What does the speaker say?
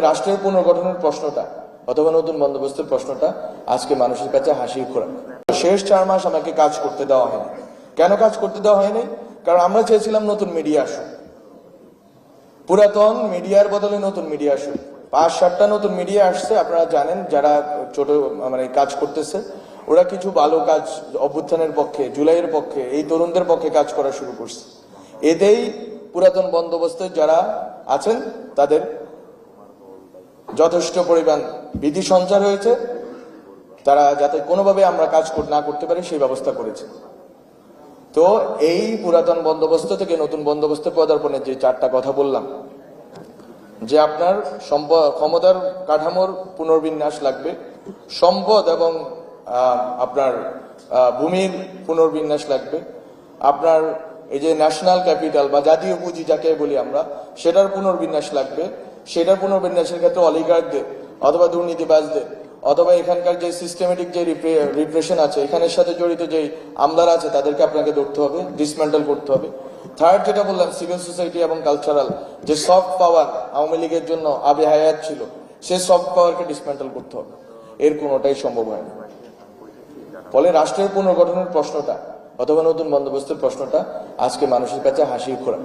রাষ্ট্রের পুনর্গঠনের প্রশ্নটা অথবা নতুন বন্দোবস্তের প্রশ্নটা আজকে মানুষের কাছে হাসির খোরাক। শেষ 4 মাস আমাকে কাজ করতে দেওয়া হয়নি। কেন কাজ করতে দেওয়া হয়নি? কারণ আমরা চেয়েছিলাম নতুন মিডিয়া আসুক, পুরাতন মিডিয়ার বদলে নতুন মিডিয়া আসুক। 5-7টা নতুন মিডিয়া আসছে, আপনারা জানেন, যারা ছোট কাজ করতেছে, ওরা কিছু ভালো কাজ অভ্যুত্থানের পক্ষে, জুলাইয়ের পক্ষে, এই তরুণদের পক্ষে কাজ করা শুরু করছে। এতেই পুরাতন বন্দোবস্তে যারা আছেন তাদের যথেষ্ট পরিমাণ ভীতি সঞ্চার হয়েছে। তারা যাতে কোনোভাবে আমরা কাজ না করতে পারি সেই ব্যবস্থা করেছে। তো এই পুরাতন বন্দোবস্ত থেকে নতুন বন্দোবস্তে পদার্পণের যে 4টা কথা বললাম, যে আপনার ক্ষমতার কাঠামোর পুনর্বিন্যাস লাগবে, সম্পদ এবং আপনার ভূমির পুনর্বিন্যাস লাগবে, আপনার এই যে ন্যাশনাল ক্যাপিটাল বা জাতীয় পুঁজি যাকে বলি আমরা, সেটার পুনর্বিন্যাস লাগবে। সেটার পুনর্বিন্যাসের ক্ষেত্রে অলিগার্কদের অথবা দুর্নীতিবাজদের অথবা এখানকার যে সিস্টেমেটিক যে রিপ্রেশন আছে, এখানের সাথে জড়িত যে আমলারা আছে, তাদেরকে আপনাকে ধরতে হবে, ডিসমেন্টাল করতে হবে। থার্ড যেটা বললাম, সিভিল সোসাইটি এবং কালচারাল যে সফট পাওয়ার আওয়ামী লীগের জন্য আবে হায়াত ছিল, সে সফট পাওয়ারকে ডিসমেন্টাল করতে হবে। এর কোনোটাই সম্ভব হয় না। ফলে রাষ্ট্রের পুনর্গঠনের প্রশ্নটা অথবা নতুন বন্দোবস্তের প্রশ্নটা আজকে মানুষের কাছে হাসির খোরাক।